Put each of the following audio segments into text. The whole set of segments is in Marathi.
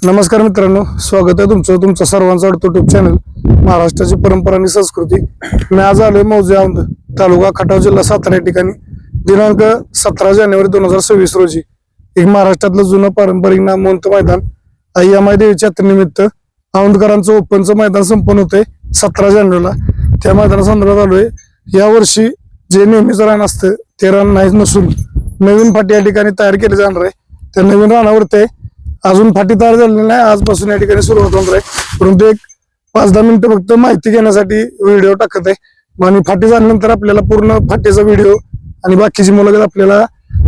नमस्कार मित्रांनो, स्वागत आहे तुमचं सर्वांचं आवडतं युट्यूब चॅनल महाराष्ट्राची परंपरा आणि संस्कृती. मी आज आलोय मौजे औंध, तालुका खटाव, जिल्हा सातारा या ठिकाणी. दिनांक 17 जानेवारी 2026 रोजी एक महाराष्ट्रातलं जुनं पारंपरिक नामवंत मैदान अय्यामाई देवीच्या यात्रेनिमित्त औंधकरांचं ओपनचं मैदान संपन्न होतंय 17 जानेवारीला. त्या मैदानासंदर्भात आलोय. या वर्षी जे नेहमीच रान असतं ते रान नाही नसून नवीन फाटी या ठिकाणी तयार केली जाणार आहे. त्या नवीन रानावरती अजून फाटी तयार झालेली नाही, आजपासून या ठिकाणी सुरुवात होणार आहे. परंतु एक 5-10 मिनिटं फक्त माहिती घेण्यासाठी व्हिडिओ टाकत आहे आणि फाटी झाल्यानंतर आपल्याला पूर्ण फाटीचा व्हिडिओ आणि बाकीची मुलाखत आपल्याला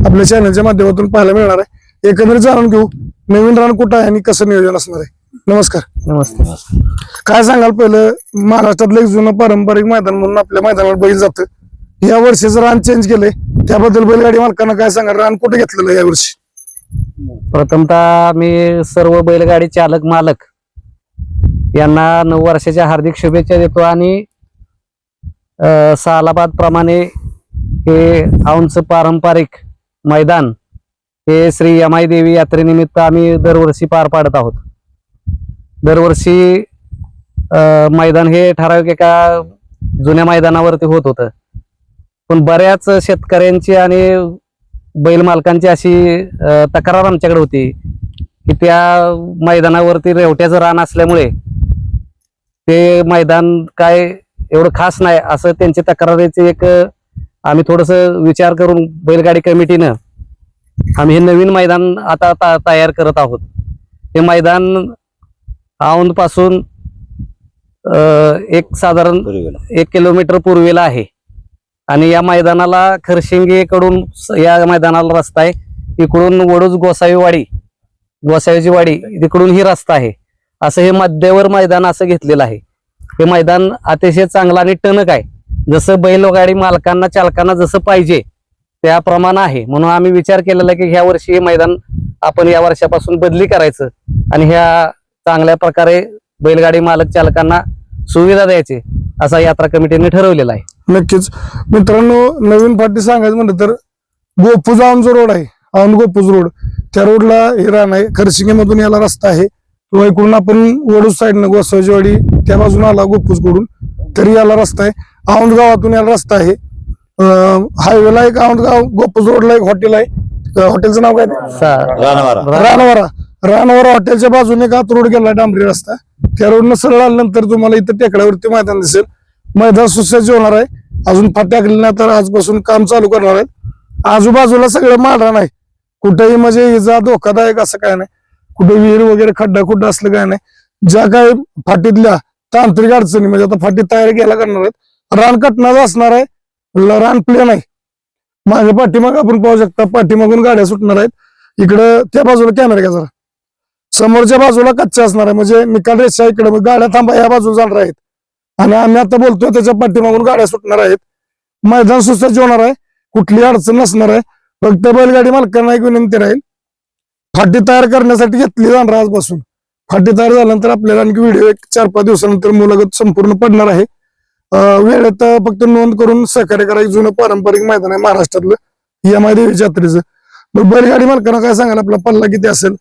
आपल्या चॅनलच्या माध्यमातून पाहायला मिळणार आहे. एकंदरीत जाणून घेऊ नवीन रान कुठं आहे आणि कसं नियोजन असणार आहे. नमस्कार. नमस्ते. काय सांगाल, पहिलं महाराष्ट्रातलं एक जुनं पारंपरिक मैदान म्हणून आपल्या मैदानावर बैल जातं. या वर्षीचं रान चेंज केलंय, त्याबद्दल बैलगाडी मालकांना काय सांगाल? रान कुठे घेतलेलं या वर्षी? प्रथमतः मी सर्व बैलगाडी चालक मालक यांना 9 वर्षाच्या हार्दिक शुभेच्छा देतो आणि सालाबाद प्रमाणे हे औंधचं पारंपरिक मैदान हे श्री यमाई देवी यात्रेनिमित्त आम्ही दरवर्षी पार पाडत आहोत. दरवर्षी मैदान हे ठराविक एका जुन्या मैदानावरती होत होतं, पण बऱ्याच शेतकऱ्यांची आणि बैल मालकांची अशी तक्रार आमच्याकडे होती की त्या मैदानावरती रेवट्याचं रान असल्यामुळे ते मैदान काय एवढं खास नाही, असं त्यांची तक्रारीचे एक आम्ही थोडस विचार करून बैलगाडी कमिटीनं आम्ही हे नवीन मैदान आता तयार करत आहोत. हे मैदान औंध पासून एक साधारण 1 किलोमीटर पूर्वेला आहे आणि या मैदानाला खरशिंगेकडून या मैदानाला रस्ता आहे. इकडून वडूज गोसावीची वाडी तिकडून ही रस्ता आहे. असं हे मध्यवर मैदान असं घेतलेलं आहे. हे मैदान अतिशय चांगलं आणि टणक आहे, जसं बैलगाडी मालकांना चालकांना जसं पाहिजे त्याप्रमाणे आहे. म्हणून आम्ही विचार केलेला की ह्या वर्षी हे मैदान आपण या वर्षापासून बदली करायचं आणि ह्या चांगल्या प्रकारे बैलगाडी मालक चालकांना सुविधा द्यायची असा यात्रा कमिटीने ठरवलेला आहे. नक्कीच मित्रांनो, नवीन फाटी सांगायचं म्हणलं तर गोपूज औंध जो रोड आहे, औंध गोपूज रोड, त्या रोडला हे रान आहे. खरशिंगेमधून याला रस्ता आहे किंवा इकडून आपण वडूज साईडनं गोसावीवाडी त्या बाजून आला गोपूज कडून तरी याला रस्ता आहे. औंध गावातून याला रस्ता आहे. हायवेला एक औंध गाव गोपूज रोडला एक हॉटेल आहे. हॉटेलचं नाव काय? रानवारा हॉटेलच्या बाजूने एक आत रोड गेला, डांबरी रस्ता. त्या रोडनं सरळ आल्यानंतर तुम्हाला इथं टेकड्यावरती मैदान दिसेल. मैदान सुसज्ज होणार आहे. अजून फाट्या केलेल्या तर आजपासून काम चालू करणार आहेत. आजूबाजूला सगळं माळरान आहे. कुठेही म्हणजे इजा धोकादायक असं काय नाही, कुठे विहीर वगैरे खड्डा असलं काय नाही. ज्या काय फाटीतल्या तांत्रिक अडचणी म्हणजे आता फाटी तयारी घ्यायला करणार आहेत. रान कटणाचं असणार आहे, रान प्लेन आहे. मागे पाठीमाग आपण पाहू शकता, पाठीमागून गाड्या सुटणार आहेत. इकडं त्या बाजूला कॅमेरा घ्या जरा, समोरच्या बाजूला कच्चा असणार आहे म्हणजे निकाल रेषा इकडे गाड्या थांबा या बाजूला जाणार आहेत आणि आम्ही आता बोलतोय त्याच्या पाठीमागून गाड्या सुटणार आहेत. मैदान सुसज्ज होणार आहे, कुठली अडचण नसणार आहे. फक्त बैलगाडी मालकांना एक विनंती राहील, फाटी तयार करण्यासाठी घेतली जाणार आजपासून. फाटी तयार झाल्यानंतर आपल्याला आणखी व्हिडिओ एक 4-5 दिवसानंतर मुलाखत संपूर्ण पडणार आहे. वेळेत फक्त नोंद करून सहकार्य करा. एक जुनं पारंपरिक मैदान आहे महाराष्ट्रातलं यमाई देवीच्या यात्रेचं. बैलगाडी मालकांना काय सांगाल, आपला पल्ला किती असेल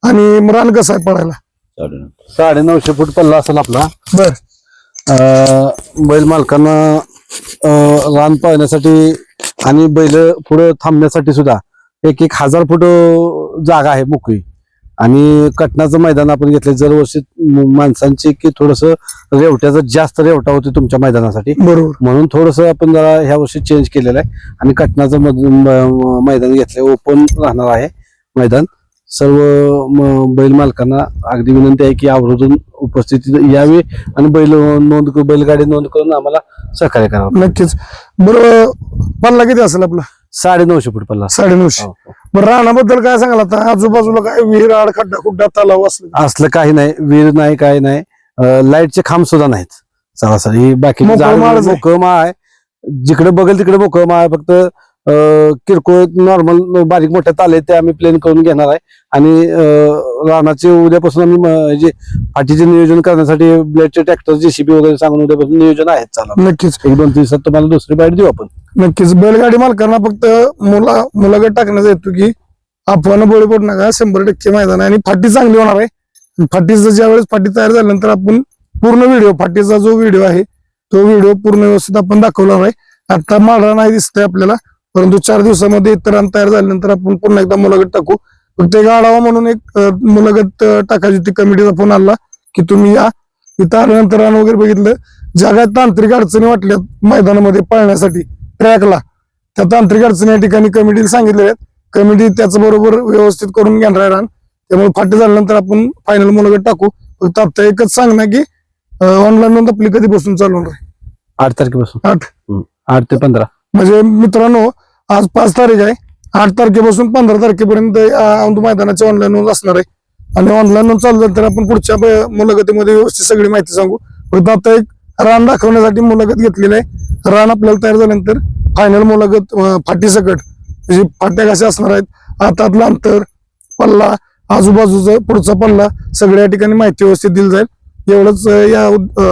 आणि रान कसं आहे पडायला? 950 फूट पल्ला असेल आपला. बर, बैल मालकांना रान पाळण्यासाठी आणि बैल पुढे थांबण्यासाठी सुद्धा 1000 फूट जागा आहे मोकळी. आणि कटनाचं मैदान आपण घेतलं दरवर्षी माणसांची की थोडस रेवट्याचं जास्त रेवटा होते तुमच्या मैदानासाठी, बरोबर, म्हणून थोडस आपण जरा ह्या वर्षी चेंज केलेलं आहे आणि कटनाचं मैदान घेतलंय. ओपन राहणार आहे मैदान. सर्व बैल मालकांना अगदी विनंती आहे की आवर्जून उपस्थिती यावी आणि बैलगाडी नोंद करून आम्हाला सहकार्य करावं. नक्कीच. बरं, पल्ला किती असेल आपला? 950 फूट पल्ला. 950. बरं, रानाबद्दल काय सांगाल आता? आजूबाजूला काय विहीर आड खड्डा तलाव असलं काही नाही, विहीर नाही, काय नाही. लाईटचे खांब सुद्धा नाहीत सरासरी. बाकी मोकळं माळ आहे, जिकडे बघेल तिकडे मोकळं माळ आहे. फक्त किरकोळ नॉर्मल बारीक मोठ्या ताले ते आम्ही प्लेन करून घेणार आहे आणि रानाचे उद्यापासून आम्ही जे फाटीचे नियोजन करण्यासाठी ब्लेडचे ट्रॅक्टर JCB वगैरे सांगून उद्यापासून नियोजन आहे. चालू नक्कीच. 1-2 दिवसात तुम्हाला दुसरी बाईट देऊ आपण. नक्कीच. बैलगाडी मालकांना फक्त मुलाखत टाकण्याचा हेतू की आपण बळी पडू नका, 100% मैदान आहे आणि फाटी चांगली होणार आहे. फाटीचं ज्यावेळेस फाटी तयार झाल्यानंतर आपण पूर्ण व्हिडिओ, फाटीचा जो व्हिडिओ आहे तो व्हिडिओ पूर्ण व्यवस्थित आपण दाखवणार आहे. आता माळरा नाही दिसतंय आपल्याला, परंतु 4 दिवसामध्ये इतर रान तयार झाल्यानंतर आपण पुन्हा एकदा मुलाखत टाकू. फक्त एक आढावा म्हणून एक मुलाखत टाकायची होती. कमिटीचा फोन आला की तुम्ही या. इथं आल्यानंतर रान वगैरे बघितलं. ज्या काही तांत्रिक अडचणी वाटल्या मैदानामध्ये पळण्यासाठी ट्रॅकला, त्या तांत्रिक अडचणी या ठिकाणी कमिटीला सांगितलेल्या आहेत. कमिटी त्याचं बरोबर व्यवस्थित करून घेणार आहे रान. त्यामुळे फाटी झाल्यानंतर आपण फायनल मुलाखत टाकू. फक्त आता एकच सांगणार की ऑनलाईन नोंद आपली कधीपासून चालू होणार आहे? 8 तारखेपासून 8 ते 15. म्हणजे मित्रांनो, आज 5 तारीख आहे. 8 तारखेपासून 15 तारखेपर्यंत औंध मैदानाची ऑनलाईन नोंद असणार आहे. आणि ऑनलाईन नोंद चालू झाली तर आपण पुढच्या मुलाखतीमध्ये व्यवस्थित सगळी माहिती सांगू. फक्त आता एक रान दाखवण्यासाठी मुलाखत घेतलेली आहे. रान आपल्याला तयार झाल्यानंतर फायनल मुलाखत फाटी सकट, म्हणजे फाट्या कशा असणार आहेत, हातातलं अंतर, पल्ला, आजूबाजूचा पुढचा पल्ला, सगळ्या ठिकाणी माहिती व्यवस्थित दिली जाईल. एवढंच या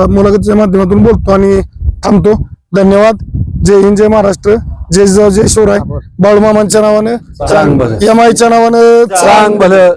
मुलाखतीच्या माध्यमातून बोलतो आणि थांबतो. धन्यवाद. जय हिंद, जय महाराष्ट्र, जय जिजाऊ, जय शिवराय. बाळूमामांच्या नावानं चांग भलं. एम आयच्या नावानं चांग भलं.